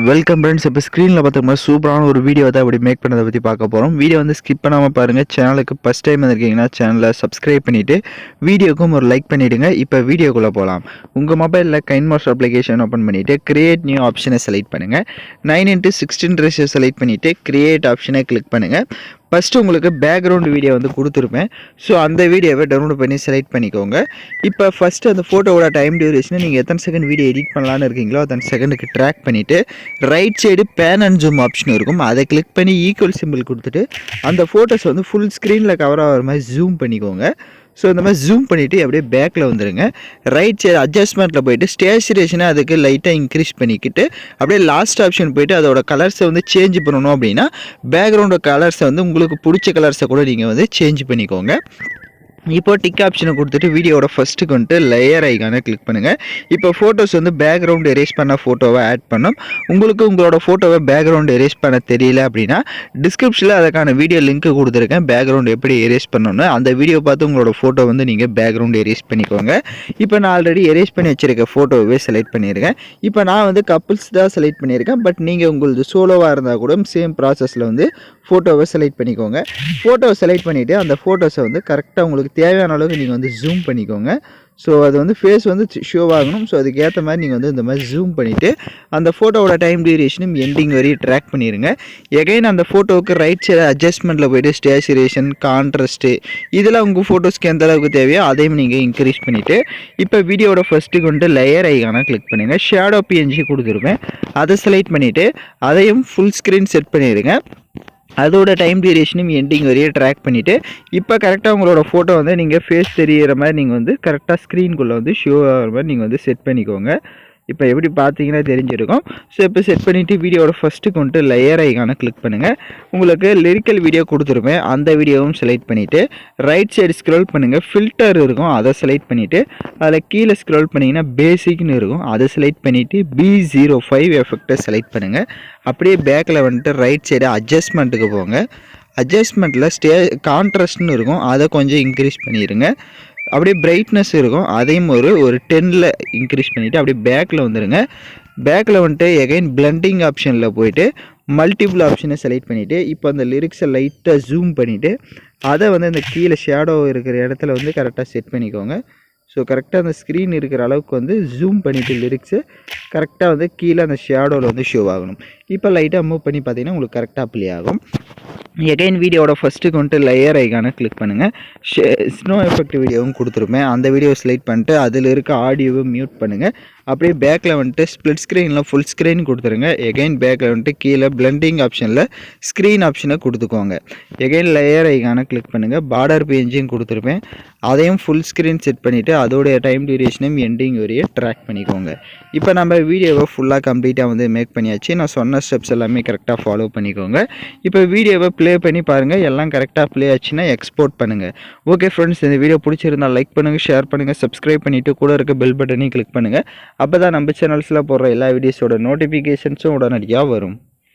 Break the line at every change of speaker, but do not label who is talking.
Welcome friends. இப்போ ஸ்க்ரீனில் பார்த்துக்கோங்க சூப்பரான ஒரு வீடியோ தான் அப்படி மேக் பண்ணதை பற்றி பார்க்க போகிறோம். வீடியோ வந்து ஸ்கிப் பண்ணாமல் பாருங்கள். சேனலுக்கு ஃபஸ்ட் டைம் வந்திருக்கீங்கன்னா சேனலை சப்ஸ்கிரைப் பண்ணிவிட்டு வீடியோக்கும் ஒரு லைக் பண்ணிவிடுங்க. இப்போ வீடியோக்குள்ளே போகலாம். உங்கள் மொபைலில் கைன்மாஸ்டர் அப்ளிகேஷன் ஓப்பன் பண்ணிவிட்டு கிரியேட் நியூ ஆப்ஷனை செலக்ட் பண்ணுங்கள். 9:16 ரேஷியோ செலக்ட் பண்ணிவிட்டு கிரியேட் ஆப்ஷனை கிளிக் பண்ணுங்கள். ஃபஸ்ட்டு உங்களுக்கு பேக்ரவுண்ட் வீடியோ வந்து கொடுத்துருப்பேன். ஸோ அந்த வீடியோவை டவுன்லோட் பண்ணி செலக்ட் பண்ணிக்கோங்க. இப்போ ஃபஸ்ட்டு அந்த ஃபோட்டோவோட டைம் டியூரேஷனை நீங்கள் எத்தனை செகண்ட் வீடியோ எடிட் பண்ணலான்னு இருக்கீங்களோ அத்தனை செகண்டுக்கு ட்ராக் பண்ணிவிட்டு right side pane and zoom option இருக்கும். அதை கிளிக் பண்ணி ஈக்குவல் சிம்பிள் கொடுத்துட்டு அந்த ஃபோட்டோஸ் வந்து ஃபுல் ஸ்க்ரீனில் கவர் ஆகிற மாதிரி ஜூம் பண்ணிக்கோங்க. ஸோ இந்த மாதிரி ஜூம் பண்ணிவிட்டு அப்படியே பேக்கில் வந்துடுங்க. ரைட் சைடு அட்ஜஸ்ட்மெண்ட்டில் போய்ட்டு ஸ்டேச்சுரேஷனை அதுக்கு லைட்டாக இன்க்ரீஸ் பண்ணிக்கிட்டு அப்படியே லாஸ்ட் ஆப்ஷன் போய்ட்டு அதோட கலர்ஸை வந்து சேஞ்ச் பண்ணணும். அப்படின்னா பேக்ரவுண்டோட கலர்ஸை வந்து உங்களுக்கு பிடிச்ச கலர்ஸை கூட நீங்கள் வந்து சேஞ்ச் பண்ணிக்கோங்க. இப்போ டிக் ஆப்ஷனை கொடுத்துட்டு வீடியோட ஃபஸ்ட்டுக்கு வந்துட்டு லேயர் ஐக்கானை கிளிக் பண்ணுங்கள். இப்போ ஃபோட்டோஸ் வந்து பேக்ரவுண்ட் எரேஸ் பண்ண ஃபோட்டோவை ஆட் பண்ணும். உங்களுக்கு உங்களோட ஃபோட்டோவை பேக்ரவுண்ட் எரேஸ் பண்ண தெரியல அப்படின்னா டிஸ்கிரிப்ஷனில் அதுக்கான வீடியோ லிங்க் கொடுத்துருக்கேன். பேக்ரவுண்ட் எப்படி எரேஸ் பண்ணணும்னு அந்த வீடியோ பார்த்து உங்களோட ஃபோட்டோ வந்து நீங்கள் பேக்ரவுண்ட் எரேஸ் பண்ணிக்கோங்க. இப்போ நான் ஆல்ரெடி எரேஸ் பண்ணி வச்சுருக்க ஃபோட்டோவே செலக்ட் பண்ணியிருக்கேன். இப்போ நான் வந்து கப்புள்ஸ் தான் செலக்ட் பண்ணியிருக்கேன். பட் நீங்கள் உங்களது சோலோவாக இருந்தால் கூட சேம் ப்ராசஸில் வந்து ஃபோட்டோவை செலக்ட் பண்ணிக்கோங்க. ஃபோட்டோவை செலக்ட் பண்ணிவிட்டு அந்த ஃபோட்டோஸை வந்து கரெக்டாக உங்களுக்கு தேவையான அளவுக்கு நீங்கள் வந்து ஜூம் பண்ணிக்கோங்க. ஸோ அது வந்து ஃபேஸ் வந்து ஷோ ஆகணும். ஸோ அதுக்கேற்ற மாதிரி நீங்கள் வந்து இந்த மாதிரி ஜூம் பண்ணிவிட்டு அந்த ஃபோட்டோவோட டைம் டியூரேஷனும் எண்டிங் வரையும் ட்ராக் பண்ணிடுங்க. எகைன் அந்த ஃபோட்டோவுக்கு ரைட் சைடு அட்ஜஸ்ட்மெண்ட்டில் போய்ட்டு ஸ்டேச்சுரேஷன், கான்ட்ராஸ்ட்டு இதெல்லாம் உங்கள் ஃபோட்டோஸ்க்கு எந்த அளவுக்கு தேவையோ அதையும் நீங்கள் இன்க்ரீஸ் பண்ணிவிட்டு இப்போ வீடியோட ஃபஸ்ட்டுக்கு வந்துட்டு லேயர் ஐக்கான கிளிக் பண்ணுங்கள். ஷேடோ பிஎன்ஜி கொடுத்துருப்பேன். அதை செலக்ட் பண்ணிவிட்டு அதையும் ஃபுல் ஸ்க்ரீன் செட் பண்ணிடுங்க. அதோட டைம் டியூரேஷனும் எண்டிங் வரையும் ட்ராக் பண்ணிவிட்டு இப்போ கரெக்டாக உங்களோட ஃபோட்டோ வந்து நீங்கள் ஃபேஸ் தெரிகிற மாதிரி நீங்கள் வந்து கரெக்டாக ஸ்க்ரீனுக்குள்ளே வந்து ஷோ ஆகிற மாதிரி நீங்கள் வந்து செட் பண்ணிக்கோங்க. இப்போ எப்படி பார்த்தீங்கன்னா தெரிஞ்சிருக்கும். ஸோ இப்போ செட் பண்ணிவிட்டு வீடியோட ஃபஸ்ட்டுக்கு வந்துட்டு லேயர் ஐக்கான கிளிக் பண்ணுங்கள். உங்களுக்கு லிரிக்கல் வீடியோ கொடுத்துருப்பேன். அந்த வீடியோவும் செலக்ட் பண்ணிவிட்டு ரைட் சைடு ஸ்க்ரோல் பண்ணுங்கள். ஃபில்டர் இருக்கும், அதை செலக்ட் பண்ணிவிட்டு அதில் கீழே ஸ்க்ரோல் பண்ணிங்கன்னா பேசிக்னு இருக்கும், அதை செலக்ட் பண்ணிவிட்டு B05 எஃபெக்டை செலக்ட் பண்ணுங்கள். அப்படியே பேக்கில் வந்துட்டு ரைட் சைடு அட்ஜஸ்ட்மெண்ட்டுக்கு போங்க. அட்ஜஸ்ட்மெண்ட்டில் கான்ட்ராஸ்ட்னு இருக்கும், அதை கொஞ்சம் இன்க்ரீஸ் பண்ணிடுங்க. அப்படியே பிரைட்னஸ் இருக்கும், அதையும் ஒரு 10ல் இன்க்ரீஸ் பண்ணிவிட்டு அப்படியே பேக்கில் வந்துடுங்க. பேக்கில் வந்துட்டு எகைன் பிளண்டிங் ஆப்ஷனில் போய்ட்டு மல்டிபிள் ஆப்ஷனை செலக்ட் பண்ணிவிட்டு இப்போ அந்த லிரிக்ஸை லைட்டாக ஜூம் பண்ணிவிட்டு அதை வந்து அந்த கீழே ஷேடோ இருக்கிற இடத்துல வந்து கரெக்டாக செட் பண்ணிக்கோங்க. ஸோ கரெக்டாக அந்த ஸ்க்ரீன் இருக்கிற அளவுக்கு வந்து ஜூம் பண்ணிவிட்டு லிரிக்ஸு கரெக்டாக வந்து கீழே அந்த ஷேடோவில் வந்து ஷோ ஆகணும். இப்போ லைட்டாக மூவ் பண்ணி பார்த்தீங்கன்னா உங்களுக்கு கரெக்டாக ப்ளே ஆகும். எகைன் வீடியோட ஃபஸ்ட்டுக்கு வந்துட்டு லேயர் ஐக்கான கிளிக் பண்ணுங்கள். ஸ்னோ எஃபெக்ட் வீடியோவும் கொடுத்துருப்பேன். அந்த வீடியோ செலக்ட் பண்ணிட்டு அதில் இருக்க ஆடியோவை மியூட் பண்ணுங்கள். அப்படியே பேக்கில் வந்துட்டு ஸ்ப்ளிட் ஸ்க்ரீனில் ஃபுல் ஸ்க்ரீன் கொடுத்துருங்க. எகைன் பேக்கில் வந்துட்டு கீழே பிளண்டிங் ஆப்ஷனில் ஸ்க்ரீன் ஆப்ஷனை கொடுத்துக்கோங்க. எகைன் லேயர் ஐக்கான கிளிக் பண்ணுங்கள். பார்டர் பேஜையும் கொடுத்துருப்பேன். அதையும் ஃபுல் ஸ்க்ரீன் செட் பண்ணிவிட்டு அதோடைய டைம் டியூரேஷனும் எண்டிங் வரையும் ட்ராக் பண்ணிக்கோங்க. இப்போ நம்ம வீடியோவை ஃபுல்லாக கம்ப்ளீட்டாக வந்து மேக் பண்ணியாச்சு. நான் சொன்ன ஸ்டெப்ஸ் எல்லாமே கரெக்டாக ஃபாலோ பண்ணிக்கோங்க. இப்போ வீடியோவை ப்ளே பண்ணி பாருங்கள். எல்லாம் கரெக்டாக ப்ளே ஆச்சுன்னா எக்ஸ்போர்ட் பண்ணுங்கள். ஓகே ஃப்ரெண்ட்ஸ், இந்த வீடியோ பிடிச்சிருந்தால் லைக் பண்ணுங்கள், ஷேர் பண்ணுங்கள், சப்ஸ்கிரைப் பண்ணிவிட்டு கூட இருக்க பெல் பட்டனையும் கிளிக் பண்ணுங்கள். அப்போ தான் நம்ம சேனல்ஸில் போடுற எல்லா வீடியோஸோட நோட்டிஃபிகேஷன்ஸும் உடனடியாக வரும்.